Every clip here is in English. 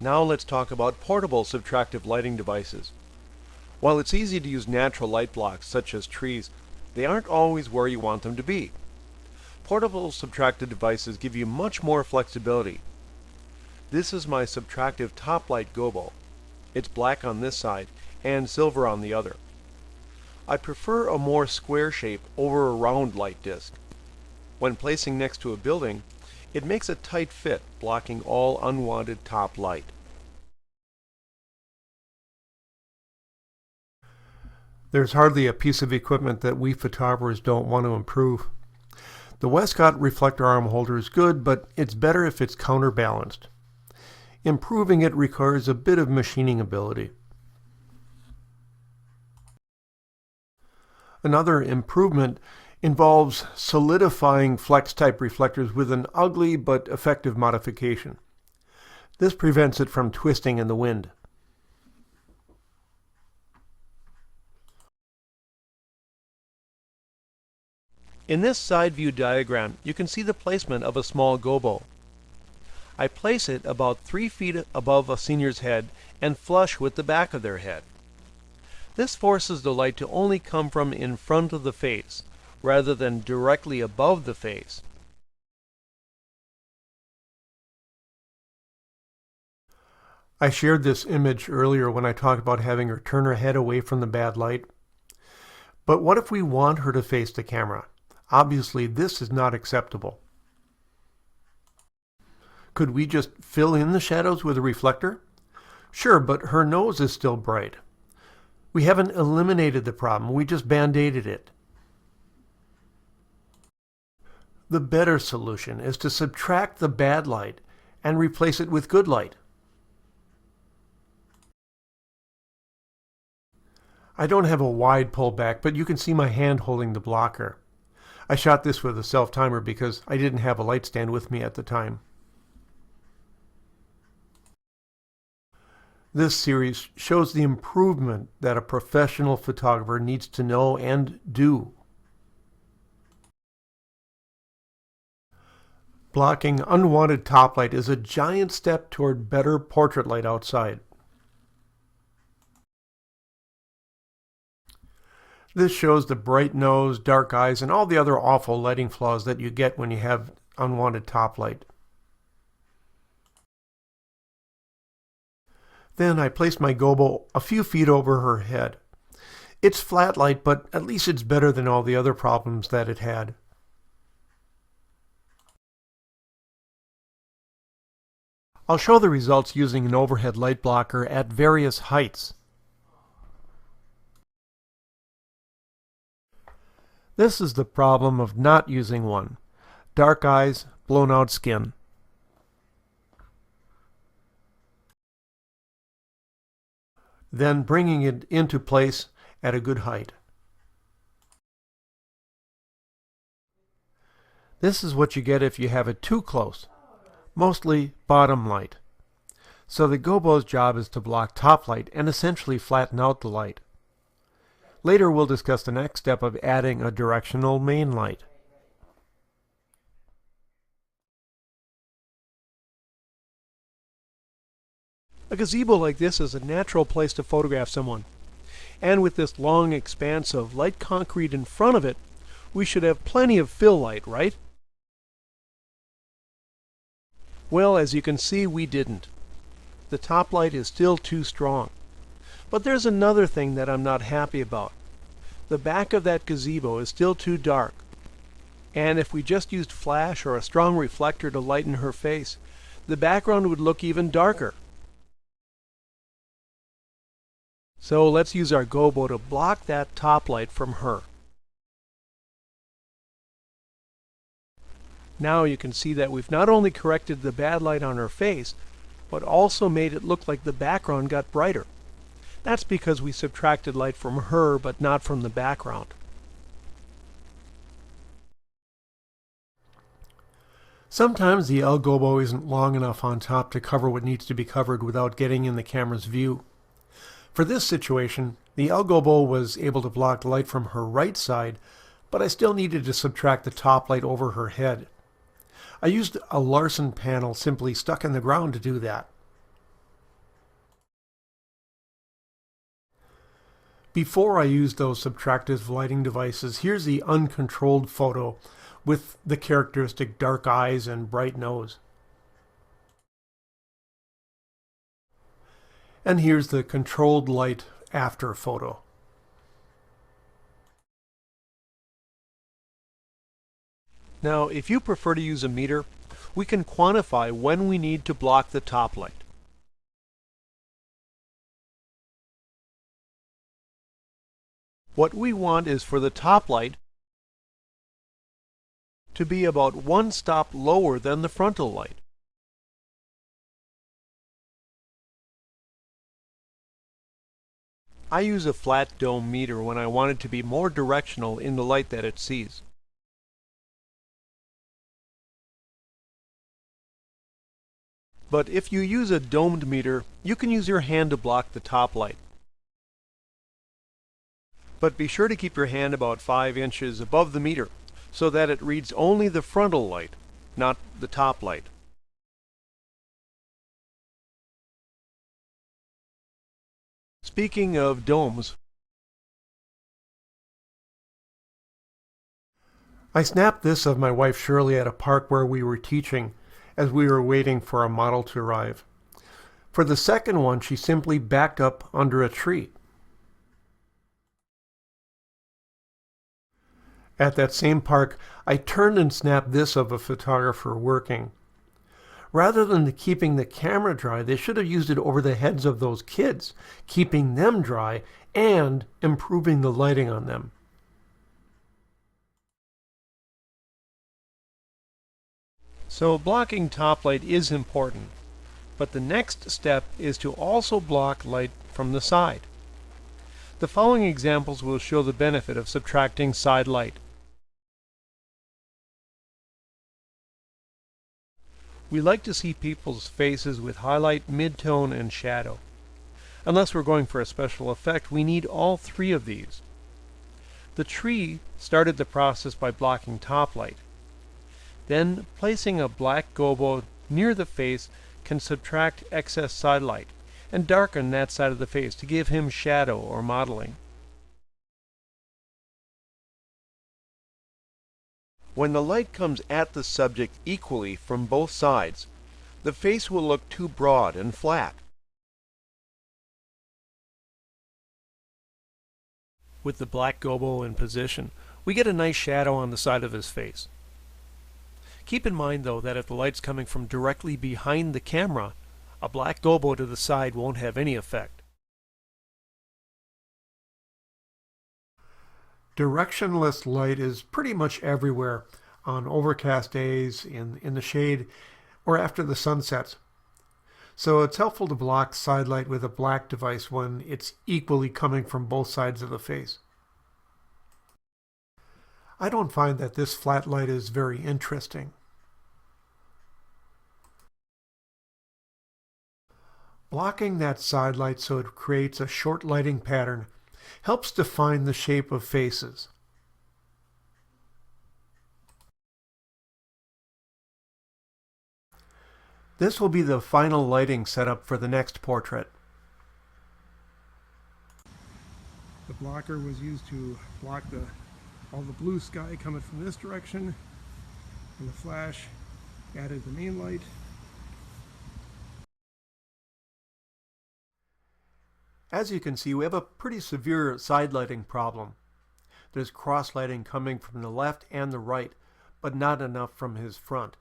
Now let's talk about portable subtractive lighting devices. While it's easy to use natural light blocks such as trees, they aren't always where you want them to be. Portable subtractive devices give you much more flexibility. This is my subtractive top light gobo. It's black on this side and silver on the other. I prefer a more square shape over a round light disc. When placing next to a building, it makes a tight fit, blocking all unwanted top light. There's hardly a piece of equipment that we photographers don't want to improve. The Westcott reflector arm holder is good, but it's better if it's counterbalanced. Improving it requires a bit of machining ability. Another improvement involves solidifying flex-type reflectors with an ugly but effective modification. This prevents it from twisting in the wind. In this side view diagram, you can see the placement of a small gobo. I place it about 3 feet above a senior's head and flush with the back of their head. This forces the light to only come from in front of the face, rather than directly above the face. I shared this image earlier when I talked about having her turn her head away from the bad light. But what if we want her to face the camera? Obviously, this is not acceptable. Could we just fill in the shadows with a reflector? Sure, but her nose is still bright. We haven't eliminated the problem, we just band-aided it. The better solution is to subtract the bad light and replace it with good light. I don't have a wide pullback, but you can see my hand holding the blocker. I shot this with a self-timer because I didn't have a light stand with me at the time. This series shows the improvement that a professional photographer needs to know and do. Blocking unwanted top light is a giant step toward better portrait light outside. This shows the bright nose, dark eyes, and all the other awful lighting flaws that you get when you have unwanted top light. Then I placed my gobo a few feet over her head. It's flat light, but at least it's better than all the other problems that it had. I'll show the results using an overhead light blocker at various heights. This is the problem of not using one. Dark eyes, blown out skin. Then bringing it into place at a good height. This is what you get if you have it too close, mostly bottom light. So the gobo's job is to block top light and essentially flatten out the light. Later we'll discuss the next step of adding a directional main light. A gazebo like this is a natural place to photograph someone. And with this long expanse of light concrete in front of it, we should have plenty of fill light, right? Well, as you can see, we didn't. The top light is still too strong. But there's another thing that I'm not happy about. The back of that gazebo is still too dark. And if we just used flash or a strong reflector to lighten her face, the background would look even darker. So let's use our gobo to block that top light from her. Now you can see that we've not only corrected the bad light on her face, but also made it look like the background got brighter. That's because we subtracted light from her, but not from the background. Sometimes the L gobo isn't long enough on top to cover what needs to be covered without getting in the camera's view. For this situation, the L gobo was able to block light from her right side, but I still needed to subtract the top light over her head. I used a Larson panel simply stuck in the ground to do that. Before I use those subtractive lighting devices, here's the uncontrolled photo with the characteristic dark eyes and bright nose. And here's the controlled light after photo. Now, if you prefer to use a meter, we can quantify when we need to block the top light. What we want is for the top light to be about one stop lower than the frontal light. I use a flat dome meter when I want it to be more directional in the light that it sees. But if you use a domed meter, you can use your hand to block the top light. But be sure to keep your hand about 5 inches above the meter so that it reads only the frontal light, not the top light. Speaking of domes, I snapped this of my wife Shirley at a park where we were teaching as we were waiting for a model to arrive. For the second one, she simply backed up under a tree. At that same park, I turned and snapped this of a photographer working. Rather than keeping the camera dry, they should have used it over the heads of those kids, keeping them dry and improving the lighting on them. so blocking top light is important, but the next step is to also block light from the side. The following examples will show the benefit of subtracting side light. We like to see people's faces with highlight, midtone, and shadow. Unless we're going for a special effect, we need all three of these. The tree started the process by blocking top light. Then, placing a black gobo near the face can subtract excess side light and darken that side of the face to give him shadow or modeling. When the light comes at the subject equally from both sides, the face will look too broad and flat. With the black gobo in position, we get a nice shadow on the side of his face. Keep in mind, though, that if the light's coming from directly behind the camera, a black gobo to the side won't have any effect. Directionless light is pretty much everywhere on overcast days, in the shade, or after the sun sets. So it's helpful to block side light with a black device when it's equally coming from both sides of the face. I don't find that this flat light is very interesting. Blocking that side light so it creates a short lighting pattern helps define the shape of faces. This will be the final lighting setup for the next portrait. The blocker was used to block all the blue sky coming from this direction, and the flash added the main light. As you can see, we have a pretty severe side lighting problem. There's cross lighting coming from the left and the right, but not enough from his front.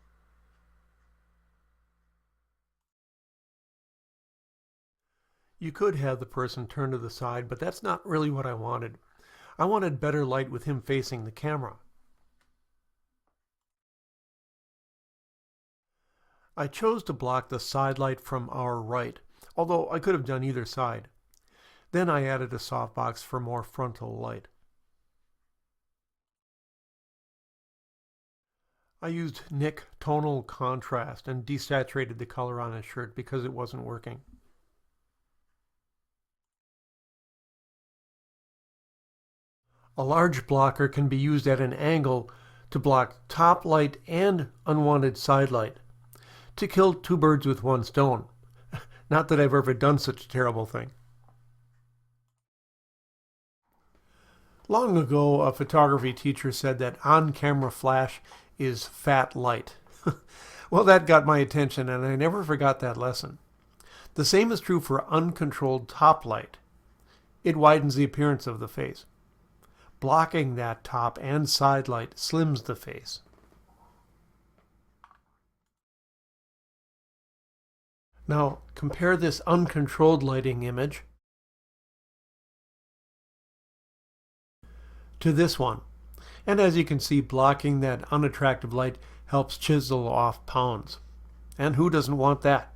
You could have the person turn to the side, but that's not really what I wanted. I wanted better light with him facing the camera. I chose to block the side light from our right, although I could have done either side. Then I added a softbox for more frontal light. I used Nick tonal contrast and desaturated the color on his shirt because it wasn't working. A large blocker can be used at an angle to block top light and unwanted side light, to kill two birds with one stone. Not that I've ever done such a terrible thing. Long ago, a photography teacher said that on-camera flash is fat light. Well, that got my attention, and I never forgot that lesson. The same is true for uncontrolled top light. It widens the appearance of the face. Blocking that top and side light slims the face. Now, compare this uncontrolled lighting image to this one. And as you can see, blocking that unattractive light helps chisel off pounds. And who doesn't want that?